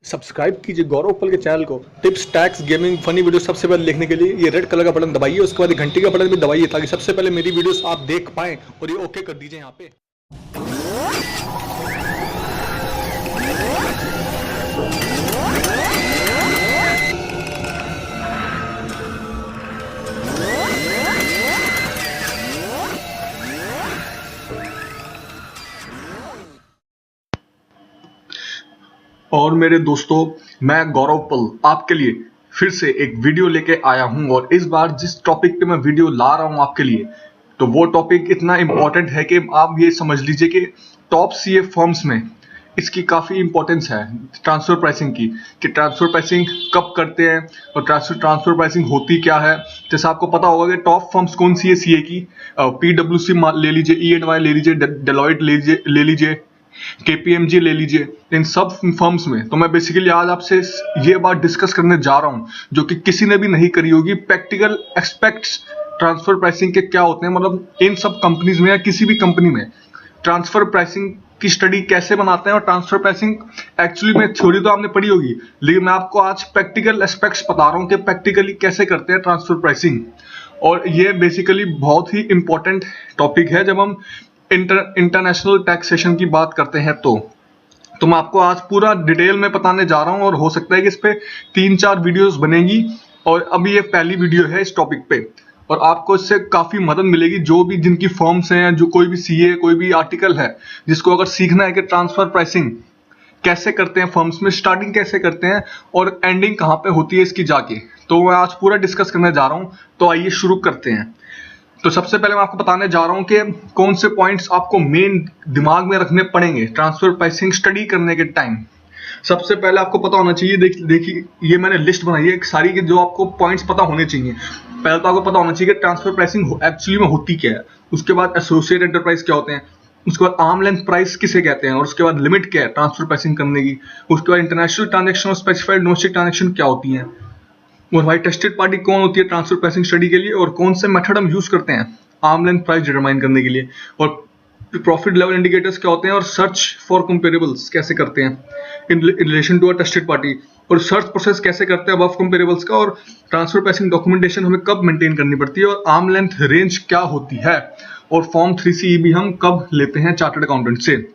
Subscribe कीजिए गौरव पल के चैनल को। Tips, tax, gaming, funny video सबसे पहले देखने के लिए ये रेड कलर का बटन दबाइए। उसके बाद घंटी का बटन भी दबाइए ताकि सबसे पहले मेरी वीडियोस आप देख पाएं। और ये ओके कर दीजिए यहाँ पे। और मेरे दोस्तों, मैं गौरव पल आपके लिए फिर से एक वीडियो लेके आया हूं। और इस बार जिस टॉपिक पे मैं वीडियो ला रहा हूं आपके लिए, तो वो टॉपिक इतना इम्पोर्टेंट है कि आप ये समझ लीजिए कि टॉप सीए फर्म्स में इसकी काफ़ी इंपॉर्टेंस है, ट्रांसफर प्राइसिंग की। कि ट्रांसफर प्राइसिंग कब करते हैं और ट्रांसफर प्राइसिंग होती क्या है। जैसे आपको पता होगा कि टॉप फर्म्स कौन सी है सीए की। पीडब्ल्यूसी ले लीजिए, ई&वाई ले लीजिए, डेलॉयट ले लीजिए, केपीएमजी ले लीजिए। इन सब फर्म्स में तो मैं बेसिकली आज आपसे ये बात डिस्कस करने जा रहा हूं जो कि किसी ने भी नहीं करी होगी। प्रैक्टिकल एस्पेक्ट्स ट्रांसफर प्राइसिंग के क्या होते हैं, मतलब इन सब कंपनीज में या किसी भी कंपनी में ट्रांसफर प्राइसिंग की स्टडी कैसे बनाते हैं। और ट्रांसफर प्राइसिंग एक्चुअली में थ्योरी तो आपने पढ़ी होगी, लेकिन मैं आपको आज प्रैक्टिकल एस्पेक्ट्स बता रहा हूं कि प्रैक्टिकली कैसे करते हैं ट्रांसफर प्राइसिंग। और ये बेसिकली बहुत ही इंपॉर्टेंट टॉपिक है जब हम इंटरनेशनल टैक्सेशन की बात करते हैं। तो मैं आपको आज पूरा डिटेल में बताने जा रहा हूं। और हो सकता है कि इस पे 3-4 वीडियोस बनेगी, और अभी ये पहली वीडियो है इस टॉपिक पे। और आपको इससे काफी मदद मिलेगी, जो भी जिनकी फर्म्स हैं, जो कोई भी सीए, कोई भी आर्टिकल है जिसको अगर सीखना है कि ट्रांसफर प्राइसिंग कैसे करते हैं फर्म्स में, स्टार्टिंग कैसे करते हैं और एंडिंग कहाँ पे होती है इसकी जाके, तो मैं आज पूरा डिस्कस करने जा रहा हूं। तो आइए शुरू करते हैं। तो सबसे पहले मैं आपको बताने जा रहा हूं कि कौन से पॉइंट्स आपको मेन दिमाग में रखने पड़ेंगे ट्रांसफर प्राइसिंग स्टडी करने के टाइम। सबसे पहले आपको पता होना चाहिए, देखिए ये मैंने लिस्ट बनाई है एक सारी की, जो आपको पॉइंट्स पता होने चाहिए। पहले तो आपको पता होना चाहिए कि ट्रांसफर प्राइसिंग एक्चुअली में होती क्या है। उसके बाद एसोसिएट एंटरप्राइज क्या होते हैं, उसके बाद आर्म लेंथ प्राइस किसे कहते हैं, और उसके बाद लिमिट क्या है ट्रांसफर प्राइसिंग करने की। उसके बाद इंटरनेशनल ट्रांजेक्शन और स्पेसिफाइड डोमेस्टिक ट्रांजेक्शन क्या होती है, और भाई टेस्टेड पार्टी कौन होती है ट्रांसफर प्राइसिंग स्टडी के लिए, और कौन से मेथड हम यूज करते हैं आर्म लेंथ प्राइस डिटरमाइन करने के लिए, और प्रॉफिट लेवल इंडिकेटर्स क्या होते हैं, और सर्च फॉर कंपेरेबल्स कैसे करते हैं in relation to a tested party, और सर्च प्रोसेस कैसे करते हैं अबव कंपेरेबल्स का, और ट्रांसफर प्राइसिंग डॉक्यूमेंटेशन हमें कब मेंटेन करनी पड़ती है, और आर्म लेंथ रेंज क्या होती है, और फॉर्म 3CE भी हम कब लेते हैं चार्टर्ड अकाउंटेंट से।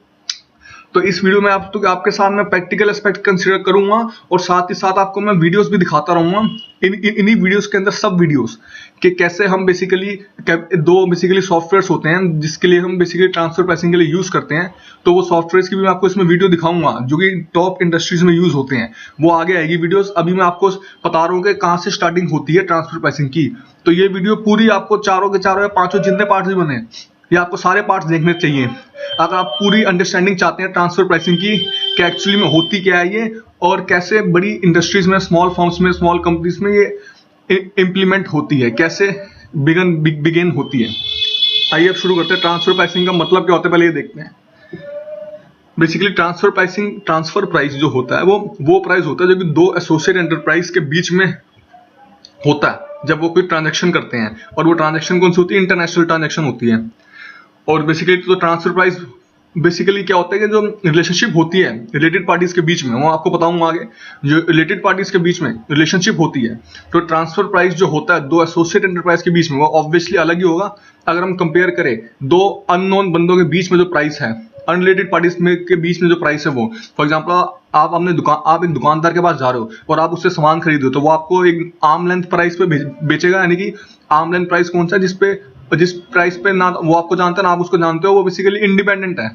तो इस वीडियो में आपके सामने प्रैक्टिकल एस्पेक्ट कंसीडर करूंगा, और साथ ही साथ आपको मैं वीडियोस भी दिखाता रहूंगा। इन्हीं वीडियोस के अंदर सब वीडियोस कि कैसे हम बेसिकली दो सॉफ्टवेयर्स होते हैं जिसके लिए हम बेसिकली ट्रांसफर प्राइसिंग के लिए यूज करते हैं। तो वो सॉफ्टवेयर्स की भी मैं आपको इसमें वीडियो दिखाऊंगा जो कि टॉप इंडस्ट्रीज में यूज होते हैं, वो आगे आएगी वीडियोस। अभी मैं आपको बता रहा हूँ कि कहाँ से स्टार्टिंग होती है ट्रांसफर प्राइसिंग की। तो ये वीडियो पूरी आपको चारों के चारों या पांचों जितने पार्ट्स भी बने, ये आपको सारे पार्ट्स देखने चाहिए अगर आप पूरी अंडरस्टैंडिंग चाहते हैं ट्रांसफर प्राइसिंग की कि एक्चुअली में होती क्या है ये, और कैसे बड़ी इंडस्ट्रीज में, स्मॉल फर्म्स में, स्मॉल कंपनीज में ये इंप्लीमेंट होती है, कैसे बिगिन होती है। आइए अब शुरू करते हैं। ट्रांसफर प्राइसिंग का मतलब क्या होता है पहले ये देखते हैं। बेसिकली ट्रांसफर प्राइस जो होता है वो प्राइस होता है जो कि दो एसोसिएट एंटरप्राइज के बीच में होता है जब वो कोई ट्रांजेक्शन करते हैं। और वो ट्रांजेक्शन कौन सी होती है, इंटरनेशनल ट्रांजेक्शन होती है। और बेसिकली तो ट्रांसफर प्राइस बेसिकली क्या होता है कि जो रिलेशनशिप होती है रिलेटेड पार्टीज के बीच में, वो आपको बताऊंगा आगे। जो रिलेटेड पार्टीज के बीच में रिलेशनशिप होती है, तो ट्रांसफर प्राइस जो होता है दो एसोसिएट एंटरप्राइज के बीच में, वो ऑब्वियसली अलग ही होगा। अगर हम कंपेयर करें दो अननोन बंदों के बीच में जो प्राइस है, अनरिलेटेड पार्टीज के बीच में जो प्राइस है, वो फॉर एग्जाम्पल आप एक दुकानदार के पास जा रहे हो और आप उससे सामान खरीद रहे हो, तो वो आपको एक आर्म लेंथ प्राइस पे बेचेगा। यानी कि आर्म लेंथ प्राइस कौन सा है, जिस प्राइस पे ना वो आपको जानता है ना आप उसको जानते हो, वो बेसिकली इंडिपेंडेंट है।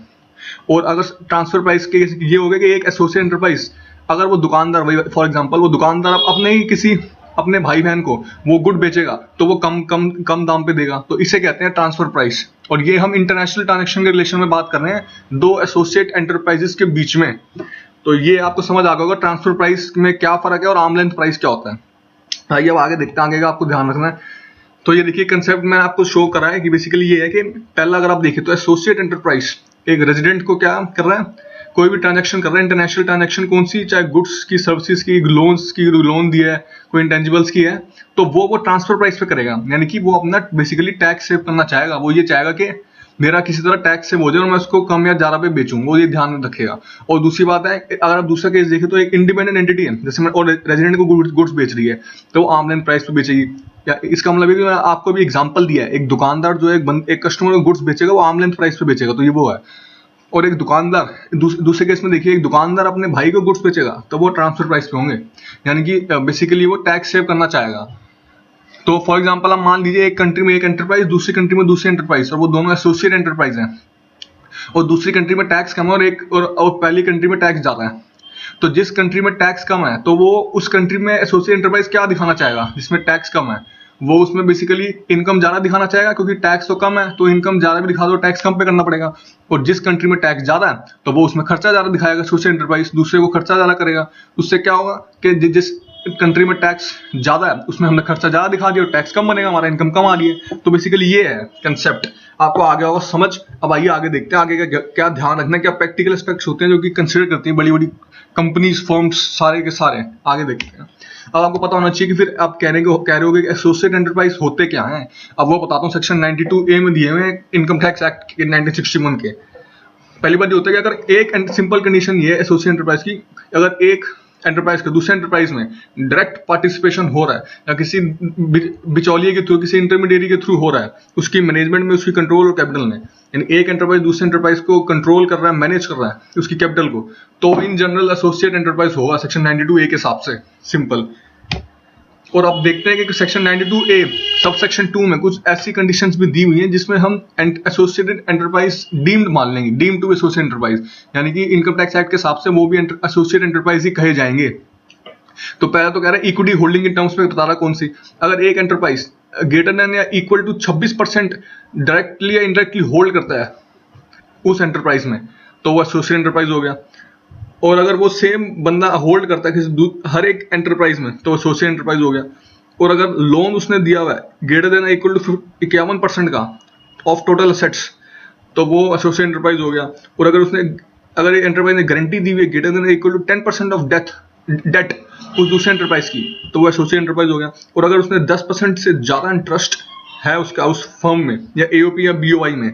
और अगर ट्रांसफर प्राइस के ये हो गया कि एक एसोसिएट एंटरप्राइज, अगर वो दुकानदार, वही फॉर एग्जांपल वो दुकानदार अपने ही किसी अपने भाई बहन को वो गुड बेचेगा तो वो कम दाम पे देगा, तो इसे कहते हैं ट्रांसफर प्राइस। और ये हम इंटरनेशनल ट्रांजेक्शन के रिलेशन में बात कर रहे हैं, दो एसोसिएट एंटरप्राइजेस के बीच में। तो ये आपको समझ आ गया होगा ट्रांसफर प्राइस में क्या फर्क है और आर्म लेंथ प्राइस क्या होता है। आइए अब आगे देखते हैं, आगे का आपको ध्यान रखना है। तो ये देखिए कंसेप्ट मैंने आपको शो करा है कि बेसिकली ये है कि पहला अगर आप देखें तो एसोसिएट एंटरप्राइज एक रेजिडेंट को क्या कर रहा है, कोई भी ट्रांजैक्शन कर रहा है, इंटरनेशनल ट्रांजैक्शन कौन सी, चाहे गुड्स की, सर्विसेज की, लोन दिया है, कोई इंटेंजिबल्स की है, तो वो ट्रांसफर प्राइस पे करेगा। यानी कि वो अपना बेसिकली टैक्स सेव करना चाहेगा। वो ये चाहेगा कि मेरा किसी तरह टैक्स सेव हो जाए और मैं उसको कम या ज्यादा पे बेचूं, वो ये ध्यान में रखेगा। और दूसरी बात है, अगर आप दूसरा केस देखें तो एक इंडिपेंडेंट एंटिटी है, जैसे मैं और रेजिडेंट को गुड्स बेच रही है तो वो आर्म लेंथ प्राइस पे बेचेगी। या इसका मतलब है कि मैं आपको भी एग्जांपल दिया है, एक दुकानदार जो एक कस्टमर को गुड्स बेचेगा वो आर्म लेंथ प्राइस पे बेचेगा, तो ये वो है। और एक दुकानदार दूसरे केस में देखिए, एक दुकानदार अपने भाई को गुड्स बेचेगा तो वो ट्रांसफर प्राइस पे होंगे, यानी कि बेसिकली वो टैक्स सेव करना चाहेगा। तो फॉर एग्जांपल आप मान लीजिए, एक कंट्री में एक एंटरप्राइज, दूसरी कंट्री में दूसरी एंटरप्राइज, और वो दोनों एसोसिएट एंटरप्राइज हैं, और दूसरी कंट्री में टैक्स कम है और पहली कंट्री में टैक्स ज्यादा है। तो जिस कंट्री में टैक्स कम है तो वो उस कंट्री में एसोसिएट एंटरप्राइज क्या दिखाना चाहेगा, जिसमें टैक्स कम है वो उसमें बेसिकली इनकम ज्यादा दिखाना चाहेगा, क्योंकि टैक्स तो कम है तो इनकम ज्यादा भी दिखा दो, टैक्स कम पे करना पड़ेगा। और जिस कंट्री में टैक्स ज्यादा है तो वो उसमें खर्चा ज्यादा दिखाएगा, एसोसिएट एंटरप्राइज दूसरे को खर्चा ज्यादा करेगा। उससे क्या होगा कि जिस कंट्री में टैक्स ज्यादा है उसमें हमने खर्चा ज्यादा दिखा दिया और टैक्स कम बनेगा, हमारा इनकम कम आ रही है। तो बेसिकली ये है कंसेप्ट, आपको आगे होगा समझ। अब आइए आगे देखते हैं आगे क्या ध्यान रखना, क्या प्रैक्टिकल एस्पेक्ट्स होते हैं जो कि कंसिडर करती हैं बड़ी बड़ी कंपनीज, फर्म्स, सारे के सारे। आगे देखते हैं। अब आपको पता होना चाहिए कि फिर आप कह रहे होगे कि एसोसिएट एंटरप्राइज होते क्या हैं। अब वो बताता हूँ, सेक्शन 92A में दिए हुए हैं इनकम टैक्स एक्ट के 1961 के। पहली बात ये होता है कि अगर एक सिंपल कंडीशन ये है एसोसिएट एंटरप्राइज की, अगर एक एंटरप्राइज का दूसरे एंटरप्राइज में डायरेक्ट पार्टिसिपेशन हो रहा है या किसी बिचौलिए के थ्रू, किसी इंटरमीडिएरी के थ्रू हो रहा है, उसकी मैनेजमेंट में, उसकी कंट्रोल और कैपिटल में, यानी एक एंटरप्राइज दूसरे एंटरप्राइज को कंट्रोल कर रहा है, मैनेज कर रहा है उसकी कैपिटल को, तो इन जनरल एसोसिएट एंटरप्राइज होगा सेक्शन 92A के हिसाब से, सिंपल। और अब देखते हैं कि सेक्शन 92A सब सेक्शन 2 में कुछ ऐसी कंडीशंस भी दी हुई हैं जिसमें हम एसोसिएटेड एंटरप्राइज डीम्ड मान लेंगे, डीम्ड टू एसोसिएट एंटरप्राइज, यानी कि इनकम टैक्स एक्ट के हिसाब से वो भी एसोसिएट एंटरप्राइज ही कहे जाएंगे। तो पहला तो कह रहा है इक्विटी होल्डिंग के टर्म्स में बता रहा कौन सी, अगर एक एंटरप्राइज ग्रेटर देन या इक्वल टू 26% डायरेक्टली या इनडायरेक्टली होल्ड करता है उस एंटरप्राइज में तो वो एसोसिएट एंटरप्राइज हो गया। और अगर वो सेम बंदा होल्ड करता है किसी हर एक एंटरप्राइज में तो एसोसिएट एंटरप्राइज हो गया। और अगर लोन उसने दिया हुआ है ग्रेटर देन इक्वल टू 51% का ऑफ टोटल असेट्स तो वो एसोसिएट एंटरप्राइज हो गया। और अगर एक एंटरप्राइज ने गारंटी दी हुई है greater than equal to 10% of debt उस दूसरे एंटरप्राइज की तो वो एसोसिएट एंटरप्राइज हो गया। और अगर उसने 10% से ज्यादा इंटरेस्ट है उसका उस फर्म में या एओपी या बीओआई में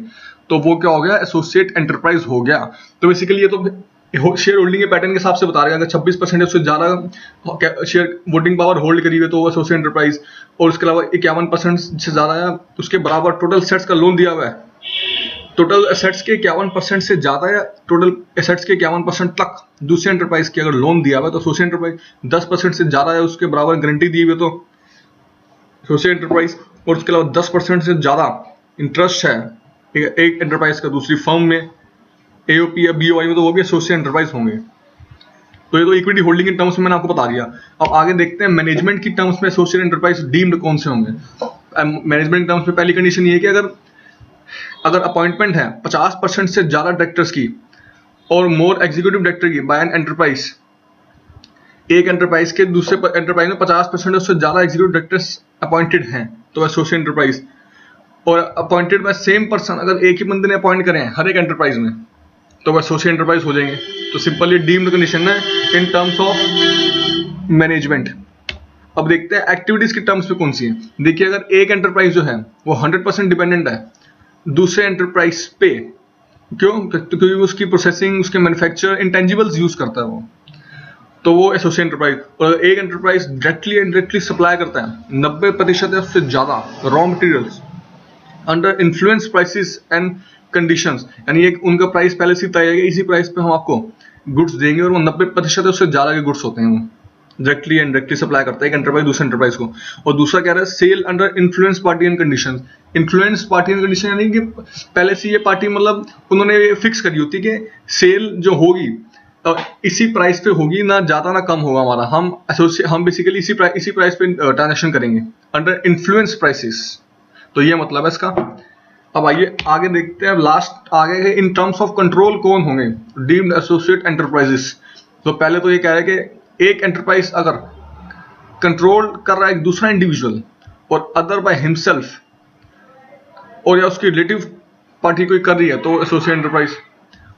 तो वो क्या हो गया, एसोसिएट एंटरप्राइज हो गया। तो बेसिकली ये तो शेयर होल्डिंग के पैटर्न के हिसाब से बता रहे हैं, अगर 26% उससे ज्यादा शेयर वोटिंग पावर होल्ड करी हुई तो वो एसोसिएट एंटरप्राइज। और उसके अलावा 51% से ज्यादा या उसके बराबर टोटल एसेट्स का लोन दिया हुआ है, टोटल एसेट्स के 51% से ज्यादा या टोटल एसेट्स के 51% तक दूसरे एंटरप्राइज की अगर लोन दिया हुआ है तो एसोसिएट एंटरप्राइज। 10% से ज्यादा या उसके बराबर गारंटी दी हुई है तो एसोसिएट एंटरप्राइज। और उसके अलावा 10% से ज्यादा इंटरेस्ट है एक एंटरप्राइज का दूसरी फर्म में एओपी या बीओआई में तो वो भी एसोसिएट एंटरप्राइज होंगे। तो ये तो इक्विटी होल्डिंग के टर्म्स में मैंने आपको बता दिया। अब आगे देखते हैं मैनेजमेंट की टर्म्स में एसोसिएट एंटरप्राइज डीम्ड कौन से होंगे। मैनेजमेंट टर्म्स में पहली कंडीशन ये है कि अगर अपॉइंटमेंट है 50% से ज्यादा डायरेक्टर्स की और मोर एग्जीक्यूटिव डायरेक्टर की बाय एन एंटरप्राइज, एक एंटरप्राइज के दूसरे एंटरप्राइज में 50% उससे ज्यादा एग्जीक्यूटिव डायरेक्टर्स अपॉइंटेड हैं तो एसोसिएट एंटरप्राइज। और अपॉइंटेड बाय सेम पर्सन, अगर एक ही बंदे ने अपॉइंट करे हैं हर एक एंटरप्राइज में तो वह एसोसिएट एंटरप्राइज हो जाएंगे। तो सिंपली डीम्ड कंडीशन है इन टर्म्स ऑफ मैनेजमेंट। अब देखते हैं एक्टिविटीज की टर्म्स में कौन सी है। देखिए, अगर एक एंटरप्राइज जो है वो 100% डिपेंडेंट है दूसरे एंटरप्राइज पे, क्यों? क्योंकि उसकी प्रोसेसिंग, उसके मैन्युफैक्चर, इंटेंजिबल्स यूज करता है वो, तो वो एसोसिएट एंटरप्राइज। और एक एंटरप्राइज डायरेक्टली इनडायरेक्टली सप्लाई करता है 90% या उससे ज्यादा raw materials under influence prices and conditions, यानी एक उनका प्राइस पहले से तय है, इसी प्राइस पे हम आपको गुड्स देंगे और वो 90% उससे ज्यादा के गुड्स होते हैं, वो डायरेक्टली एंड डायरेक्टली सप्लाई करता है एक एंटरप्राइज दूसरे एंटरप्राइज को। और दूसरा कह रहा है sale under influence party and conditions. Influence party and condition यानी कि पहले से ये पार्टी मतलब उन्होंने फिक्स करी होती है कि सेल जो होगी इसी प्राइस पे होगी, ना ज्यादा ना कम होगा हमारा, हम बेसिकली इसी प्राइस पे ट्रांजेक्शन करेंगे अंडर इन्फ्लुएंस प्राइसेस। तो ये मतलब है इसका। अब आइए आगे देखते हैं, लास्ट आगे है इन टर्म्स ऑफ कंट्रोल कौन होंगे डीम्ड एसोसिएट एंटरप्राइजेस। तो पहले तो ये कह रहा है कि एक एंटरप्राइज अगर कंट्रोल कर रहा है एक दूसरा इंडिविजुअल और अदर बाय हिमसेल्फ, और या उसकी रिलेटिव पार्टी कोई कर रही है तो एसोसिएट एंटरप्राइज।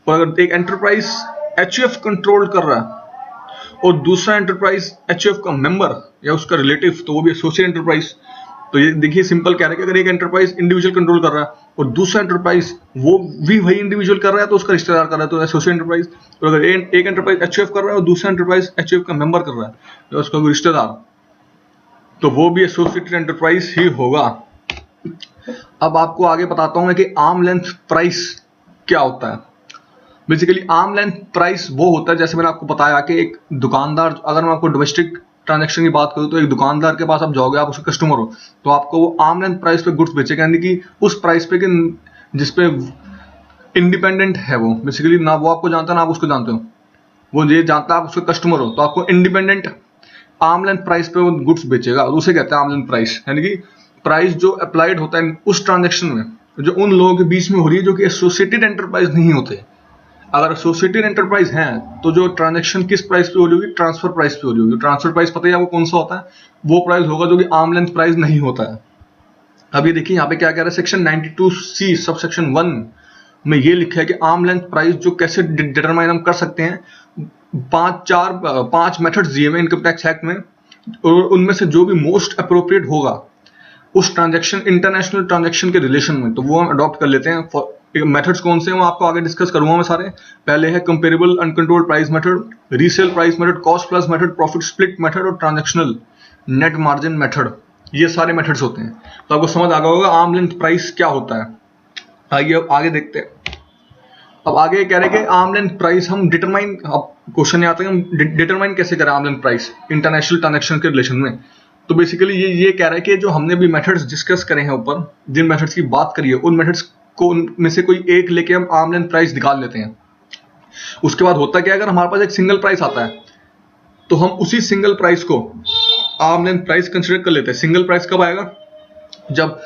और अगर एक एंटरप्राइज एचयूएफ कंट्रोल कर रहा है और दूसरा एंटरप्राइज एचयूएफ का मेंबर या उसका रिलेटिव तो वो भी एसोसिएट एंटरप्राइज। तो ये देखिए सिंपल कह रहा है कि अगर एक एंटरप्राइज इंडिविजुअल कंट्रोल कर रहा है और दूसरा एंटरप्राइज वो भी वही इंडिविजुअल कर रहा है तो उसका रिश्तेदार कर रहा है तो एसोसिएट एंटरप्राइज। और अगर एक एंटरप्राइज एचयूएफ कर रहा है और दूसरा एंटरप्राइज एचयूएफ का मेंबर कर रहा है तो उसका कोई रिश्तेदार, तो वो भी एसोसिएटेड एंटरप्राइज ही होगा। अब आपको आगे बताता हूं मैं कि आर्म लेंथ प्राइस क्या होता है। बेसिकली आर्म लेंथ प्राइस वो होता है, जैसे मैंने आपको बताया कि एक दुकानदार, अगर मैं आपको डोमेस्टिक ट्रांजैक्शन की बात करूं तो एक दुकानदार के पास आप जाओगे, आप उसके कस्टमर हो, तो आपको वो आर्म लेंथ प्राइस पे गुड्स बेचेगा, यानी कि उस प्राइस पे कि जिसपे इंडिपेंडेंट है वो, बेसिकली ना वो आपको जानता है ना आप उसको जानते हो, वो ये जानता है आप उसके कस्टमर हो, तो आपको इंडिपेंडेंट आर्म लेंथ प्राइस पे वो गुड्स बेचेगा, उसे कहते हैं आर्म लेंथ प्राइस। यानी कि प्राइस जो अप्लाइड होता है उस ट्रांजेक्शन में जो उन लोगों के बीच में हो रही है जो कि एसोसिएटेड एंटरप्राइज नहीं होते। अगर एसोसिएटेड एंटरप्राइज हैं तो जो ट्रांजैक्शन किस प्राइस पे हो रही होगी, ट्रांसफर प्राइस पे हो रही होगी। ट्रांसफर प्राइस पता है आपको कौन सा होता है, वो प्राइस होगा जो कि आर्म लेंथ प्राइस नहीं होता है। अब ये देखिए यहाँ पे क्या कह रहा है, सेक्शन 92C सब सेक्शन 1 में ये लिखा है कि आर्म लेंथ प्राइस जो कैसे डिटरमाइन हम कर सकते हैं, पांच मेथड्स दिए हुए इनकम टैक्स एक्ट में, और उनमें से जो भी मोस्ट अप्रोप्रिएट होगा उस ट्रांजैक्शन इंटरनेशनल ट्रांजैक्शन के रिलेशन में, तो वो हम अडॉप्ट कर लेते हैं। मेथड्स कौन से हैं वो आपको आगे डिस्कस करूंगा मैं सारे। पहले है comparable uncontrolled price method, resale price method, cost plus method, profit split method और ट्रांजैक्शनल नेट मार्जिन मेथड। ये सारे मेथड्स होते हैं, तो आपको समझ आ गया होगा आर्म लेंथ प्राइस क्या होता है। आइए अब आगे देखते हैं। अब आगे कह रहे हैं कि आर्म लेंथ प्राइस हम डिटरमाइन, अब क्वेश्चन ये आता है हम डिटरमाइन कैसे करें arm length price international transaction के रिलेशन में। तो बेसिकली ये कह रहा है कि जो हमने भी मेथड्स डिस्कस करे हैं ऊपर, जिन मेथड्स की बात करी है, उन मेथड्स को में से कोई एक लेके हम आर्म लेंथ प्राइस निकाल लेते हैं। उसके बाद होता क्या है, अगर हमारे पास एक सिंगल प्राइस आता है तो हम उसी सिंगल प्राइस को आर्म लेंथ प्राइस कंसिडर कर लेते हैं। सिंगल प्राइस कब आएगा, जब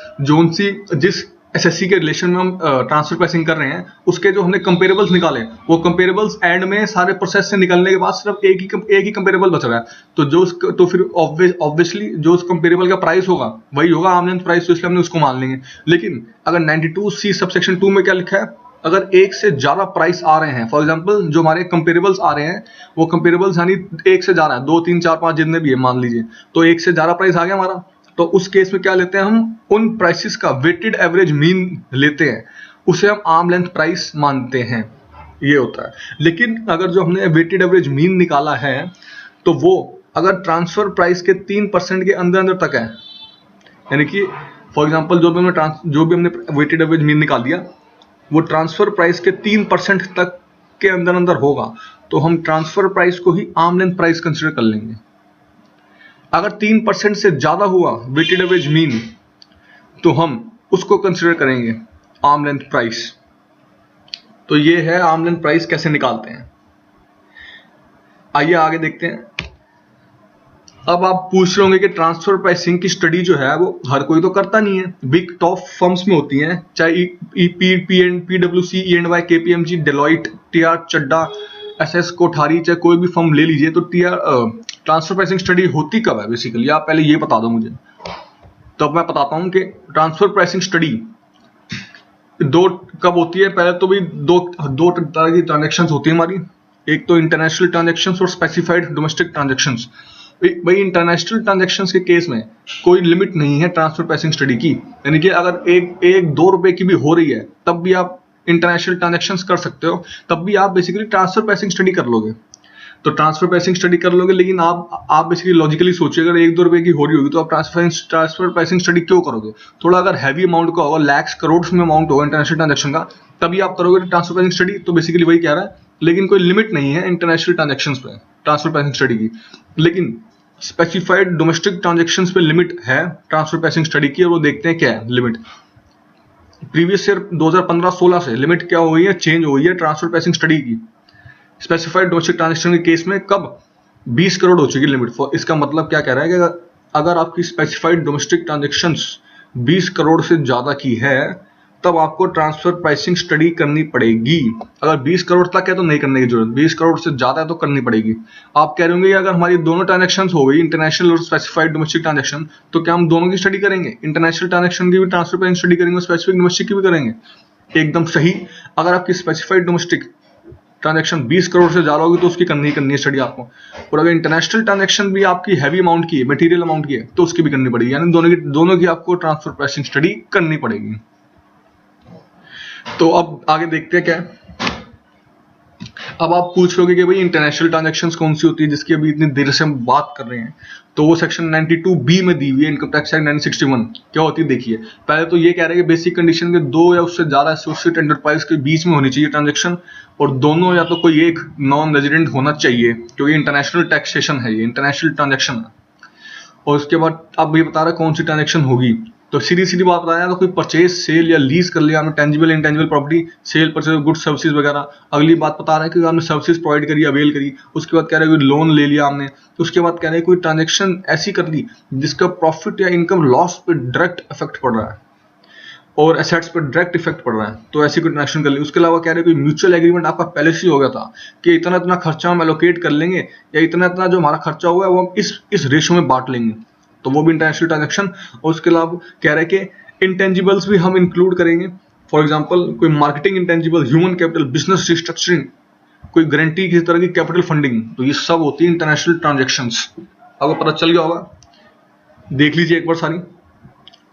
जिस एसएससी के रिलेशन में हम ट्रांसफर प्राइसिंग कर रहे हैं उसके जो हमने कंपेरेबल्स निकाले, वो कंपेरेबल्स एंड में सारे प्रोसेस से निकलने के बाद सिर्फ एक ही कंपेरेबल बच रहा है, तो फिर ऑब्वियसली जो उस कंपेरेबल का प्राइस होगा वही होगा आर्म लेंथ प्राइस, तो इसलिए हमने उसको मान लेंगे। लेकिन अगर 92C सबसेक्शन 2 में क्या लिखा है, अगर एक से ज्यादा प्राइस आ रहे हैं, फॉर एग्जांपल जो हमारे कंपेरेबल्स आ रहे हैं वो कंपेरेबल्स यानी एक से ज्यादा है, 2 3 4 5 जितने भी है मान लीजिए, तो एक से ज्यादा प्राइस आ गया हमारा, तो उस केस में क्या लेते हैं हम, उन प्राइसेस का वेटेड एवरेज मीन लेते हैं, उसे हम आर्म लेंथ प्राइस मानते हैं। ये होता है। लेकिन अगर जो हमने वेटेड एवरेज मीन निकाला है तो वो अगर ट्रांसफर प्राइस के 3% के अंदर अंदर तक है, यानी कि फॉर एग्जांपल जो भी हमने वेटेड एवरेज मीन निकाल दिया वो ट्रांसफर प्राइस के 3% तक के अंदर अंदर होगा, तो हम ट्रांसफर प्राइस को ही आर्म लेंथ प्राइस कंसिडर कर लेंगे। अगर 3% से ज्यादा हुआ वेटेड एवरेज मीन तो हम उसको कंसिडर करेंगे आर्म लेंथ प्राइस। तो ये है आर्म लेंथ प्राइस कैसे निकालते हैं। आइए आगे देखते हैं। अब आप पूछ रहे होंगे कि ट्रांसफर प्राइसिंग की स्टडी जो है वो हर कोई तो करता नहीं है, बिग टॉप फर्म्स में होती हैं, चाहे PwC, E&Y, KPMG, Deloitte, TR चड्डा, SS कोठारी, चाहे कोई भी फर्म ले लीजिए, तो ट्रांसफर प्राइसिंग स्टडी होती कब है बेसिकली, आप पहले ये बता दो मुझे। तो अब मैं बताता हूं कि ट्रांसफर प्राइसिंग स्टडी कब होती है। पहले तो भी दो तरह की ट्रांजैक्शन होती है हमारी, एक तो इंटरनेशनल ट्रांजैक्शन और स्पेसिफाइड डोमेस्टिक ट्रांजैक्शन। भाई इंटरनेशनल ट्रांजैक्शन के केस में कोई लिमिट नहीं है ट्रांसफर प्राइसिंग स्टडी की, यानी कि अगर एक 2 रुपए की भी हो रही है तब भी आप इंटरनेशनल ट्रांजैक्शन कर सकते हो, तब भी आप बेसिकली ट्रांसफर प्राइसिंग स्टडी कर लोगे। तो ट्रांसफर प्राइसिंग स्टडी कर लोगे, लेकिन आप बेसिकली लॉजिकली सोचिए, अगर 1-2 रुपए की हो रही होगी तो आप ट्रांसफर प्राइसिंग स्टडी क्यों करोगे। थोड़ा अगर हैवी अमाउंट का होगा, लैक्स करोड़ में अमाउंट होगा इंटरनेशनल ट्रांजैक्शन का, तभी आप करोगे ट्रांसफर प्राइसिंग स्टडी। तो बेसिकली वही कह रहा है, लेकिन कोई लिमिट नहीं है इंटरनेशनल ट्रांजैक्शन पे ट्रांसफर प्राइसिंग स्टडी की, लेकिन स्पेसिफाइड डोमेस्टिक ट्रांजैक्शन पे लिमिट है ट्रांसफर प्राइसिंग स्टडी की, और वो देखते हैं क्या है लिमिट। प्रीवियस ईयर 2015-16 से लिमिट क्या हो गई है, चेंज हो गई है ट्रांसफर प्राइसिंग स्टडी की। स्पेसिफाइड डोमेस्टिक ट्रांजैक्शन के केस में कब 20 करोड़ हो चुकी लिमिट। इसका मतलब क्या कह रहा है कि अगर आपकी स्पेसिफाइड डोमेस्टिक ट्रांजैक्शंस 20 करोड़ से ज्यादा की है तब आपको ट्रांसफर प्राइसिंग स्टडी करनी पड़ेगी। अगर 20 करोड़ तक है तो नहीं करने की जरूरत, 20 करोड़ से ज्यादा है तो करनी पड़ेगी। आप कह रहे होंगे अगर हमारी दोनों ट्रांजैक्शन हो गई, इंटरनेशनल और स्पेसिफाइड डोमेस्टिक ट्रांजैक्शन, तो क्या हम दोनों की स्टडी करेंगे, इंटरनेशनल ट्रांजैक्शन की भी ट्रांसफर प्राइसिंग स्टडी करेंगे और स्पेसिफिक डोमेस्टिक की भी करेंगे। एकदम सही। अगर आपकी स्पेसिफाइड डोमेस्टिक ट्रांजैक्शन 20 करोड़ से ज़्यादा होगी तो उसकी करनी है स्टडी आपको। और अगर इंटरनेशनल ट्रांजैक्शन भी आपकी हैवी अमाउंट की है, मटेरियल अमाउंट की है, तो उसकी भी करनी पड़ेगी, यानी दोनों की आपको ट्रांसफर प्राइसिंग स्टडी करनी पड़ेगी। तो अब आगे देखते हैं क्या है। अब आप पूछ लोगे कि भाई इंटरनेशनल ट्रांजैक्शंस कौन सी होती है जिसकी अभी इतनी देर से हम बात कर रहे हैं, तो वो सेक्शन 92B में दी हुई है, इनकम टैक्स एक्ट 1961। क्या होती है देखिए, पहले तो ये कह रहे हैं कि बेसिक कंडीशन के 2 या उससे ज्यादा एसोसिएट एंटरप्राइज के बीच में होनी चाहिए ट्रांजैक्शन, और दोनों या तो कोई एक नॉन रेजिडेंट होना चाहिए, क्योंकि इंटरनेशनल टैक्सेशन है, ये इंटरनेशनल ट्रांजैक्शन है। और उसके बाद अब ये बता रहा है कौन सी ट्रांजैक्शन होगी, तो सीधी बात बताया तो कोई परचेज सेल या लीज कर लिया आपने, tangible intangible property cell purchase good services वगैरह। अगली बात बता रहा है कि आपने सर्विसेज प्रोवाइड करी, अवेल करी। उसके बाद कह रहे हैं कोई लोन ले लिया आपने। उसके बाद कह रहे हैं कोई ट्रांजैक्शन ऐसी कर ली जिसका प्रॉफिट या इनकम लॉस पे डायरेक्ट इफेक्ट पड़ रहा है और एसेट्स पर डायरेक्ट इफेक्ट पड़ रहा है, तो ऐसी कोई ट्रांजैक्शन कर ली। उसके अलावा कह रहे हैं कोई म्यूचुअल एग्रीमेंट आपका पहले से ही हो गया था कि इतना इतना खर्चा हम एलोकेट कर लेंगे, या इतना इतना जो हमारा खर्चा हुआ है वो हम इस रेशो में बांट लेंगे, तो वो भी इंटरनेशनल ट्रांजैक्शन। और उसके अलावा कह रहे हैं कि इंटेंजिबल्स भी हम इंक्लूड करेंगे। फॉर एग्जांपल कोई marketing intangible, human capital, business restructuring, कोई गारंटी किसी तरह की कैपिटल फंडिंग, तो ये सब होती है इंटरनेशनल ट्रांजैक्शंस। आपको पता चल गया होगा, देख लीजिए एक बार सारी।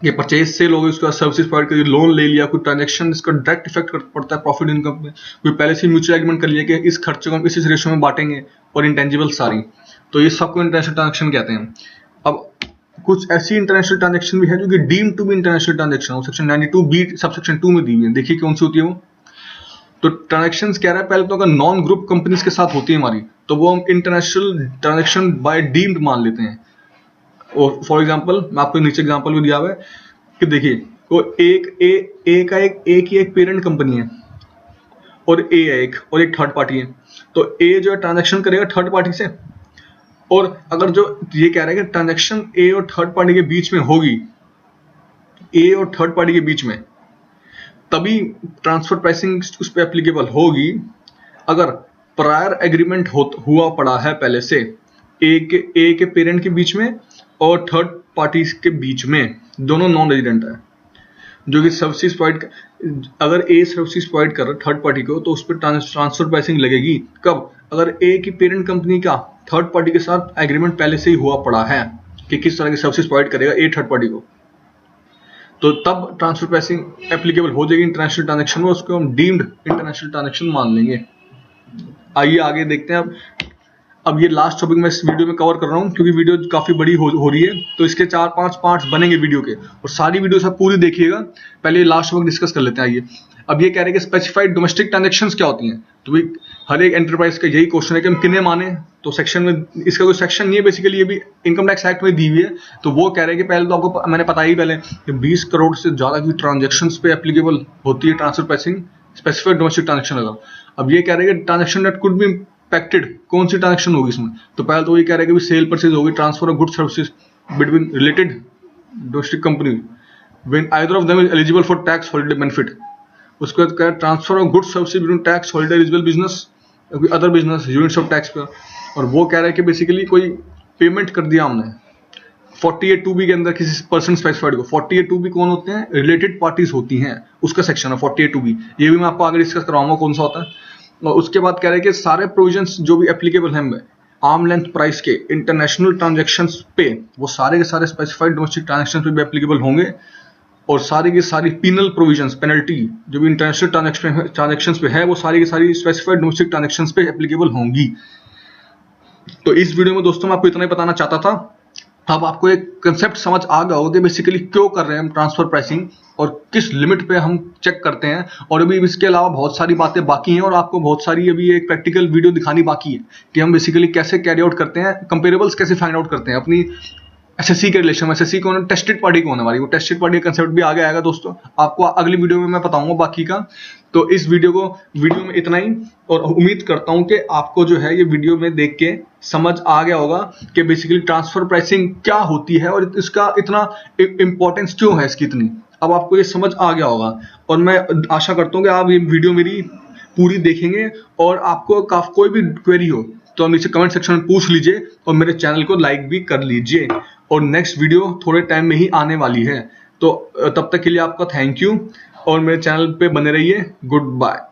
ये परचेज सेल हो गई, उसके बाद सर्विसेज प्रोवाइड करी, लोन ले लिया, कोई ट्रांजैक्शन इसका डायरेक्ट इफेक्ट पड़ता है प्रॉफिट इनकम पे, कोई पहले से म्यूचुअल एग्रीमेंट कर लिया कि इस खर्चे को हम इस रेशो में बांटेंगे, और इंटेंजिबल सारी, तो ये सबको इंटरनेशनल ट्रांजैक्शन कहते हैं। अब कुछ ऐसी इंटरनेशनल ट्रांजैक्शन भी है जो कि deemed to be international transaction हो, सेक्शन 92B सबसेक्शन 2 में दी हुई है। देखिए कौन सी होती है वो। तो ट्रांजैक्शंस कह रहा है पहले तो अगर नॉन ग्रुप कंपनीज के साथ होती है हमारी, तो वो हम इंटरनेशनल ट्रांजैक्शन बाय डीम्ड मान लेते हैं। और फॉर एग्जांपल मैं आपको नीचे एग्जांपल भी दिया हुआ है कि देखिए वो एक ही एक पेरेंट कंपनी है, और ए है एक, और एक थर्ड पार्टी है। तो ए जो है ट्रांजैक्शन करेगा थर्ड पार्टी से, और अगर जो ये कह रहा है कि ट्रांजैक्शन ए और थर्ड पार्टी के बीच में होगी, ए और थर्ड पार्टी के बीच में, तभी ट्रांसफर प्राइसिंग उस पर एप्लीकेबल होगी अगर प्रायर एग्रीमेंट हुआ पड़ा है पहले से ए के पेरेंट के बीच में और थर्ड पार्टी के बीच में, दोनों नॉन रेजिडेंट है, जो कि सर्विसेज प्रोवाइड, अगर ए सर्विसेज प्रोवाइड कर रहा है थर्ड पार्टी को, तो उस पर ट्रांसफर प्राइसिंग लगेगी कब, अगर ए की पेरेंट कंपनी का थर्ड पार्टी के साथ एग्रीमेंट पहले से ही हुआ पड़ा है कि किस तरह की सर्विसेज प्रोवाइड करेगा ए थर्ड पार्टी को, तो तब ट्रांसफर प्राइसिंग एप्लीकेबल हो जाएगी इंटरनेशनल ट्रांजैक्शन में, उसको हम डीम्ड इंटरनेशनल ट्रांजैक्शन मान लेंगे। आइए आगे देखते हैं। अब ये लास्ट टॉपिक मैं इस वीडियो में कवर कर रहा हूँ क्योंकि वीडियो काफी बड़ी हो रही है, तो इसके 4-5 पार्ट्स बनेंगे वीडियो के, और सारी वीडियो सब पूरी देखिएगा। पहले लास्ट टॉपिक डिस्कस कर लेते हैं। आइए अब ये कह रहे हैं कि स्पेसिफाइड डोमेस्टिक ट्रांजैक्शंस क्या होती हैं, तो भाई हर एक एंटरप्राइज का यही क्वेश्चन है कि हम किन्हें माने, तो सेक्शन में इसका कोई सेक्शन नहीं है, बेसिकली ये भी इनकम टैक्स एक्ट में दी हुई है। तो वो कह रहे हैं कि पहले तो आपको मैंने बताया ही पहले कि 20 करोड़ से ज्यादा की ट्रांजेक्शन पे एप्लीकेबल होती है transfer pricing specified domestic transaction अगर। अब ये कह रहे हैं कि transaction that could be impacted, कौन सी ट्रांजेक्शन होगी इसमें, तो पहले तो ये कह रहे हैं कि सेल परचेज होगी, transfer of good services between related domestic company when either of them is eligible for tax holiday benefit. उसके बाद क्या, transfer of good services between tax holiday eligible business other business units of tax पर। और वो कह रहा है कि बेसिकली कोई पेमेंट कर दिया हमने 48(2)B के अंदर किसी पर्सन स्पेसिफाइड को। 48(2)B कौन होते हैं, रिलेटेड पार्टीज होती हैं, उसका सेक्शन है 48(2)B। ये भी मैं आपको आगे डिस्कस कराऊंगा कौन सा होता है। और उसके बाद कह रहे हैं कि सारे प्रोविजंस जो भी एप्लीकेबल हैं आर्म लेंथ प्राइस के इंटरनेशनल ट्रांजैक्शंस पे, वो सारे के सारे स्पेसिफाइड डोमेस्टिक ट्रांजैक्शंस पे भी एप्लीकेबल होंगे, और सारी की सारी पीनल प्रोविजंस, पेनल्टी जो भी इंटरनेशनल ट्रांजैक्शंस पे है, वो सारी की सारी स्पेसिफाइड डोमेस्टिक ट्रांजैक्शंस पे एप्लीकेबल होंगी। तो इस वीडियो में दोस्तों मैं आपको इतना ही बताना चाहता था। अब आपको एक कंसेप्ट समझ आ गया होगा बेसिकली क्यों कर रहे हैं हम ट्रांसफर प्राइसिंग और किस लिमिट पे हम चेक करते हैं। और अभी इसके अलावा बहुत सारी बातें बाकी हैं, और आपको बहुत सारी अभी एक प्रैक्टिकल वीडियो दिखानी बाकी है कि हम बेसिकली कैसे कैरी आउट करते हैं, कंपेरेबल्स कैसे फाइंड आउट करते हैं अपनी एसएससी के रिलेशन में। एसएससी कौन, टेस्टेड पार्टी कौन है हमारी, वो टेस्टेड पार्टी का कंसेप्ट भी आगे आएगा दोस्तों, आपको अगली वीडियो में मैं बताऊंगा बाकी का। तो इस वीडियो में इतना ही, और उम्मीद करता हूं कि आपको जो है ये वीडियो में देख के समझ आ गया होगा कि बेसिकली ट्रांसफर प्राइसिंग क्या होती है और इसका इतना इंपॉर्टेंस क्यों है इसकी इतनी। अब आपको ये समझ आ गया होगा, और मैं आशा करता हूं कि आप ये वीडियो मेरी पूरी देखेंगे, और आपको कोई भी क्वेरी हो तो आप नीचे कमेंट सेक्शन में पूछ लीजिए, और मेरे चैनल को लाइक भी कर लीजिए। और नेक्स्ट वीडियो थोड़े टाइम में ही आने वाली है, तो तब तक के लिए आपका थैंक यू, और मेरे चैनल पे बने रहिए। Good bye.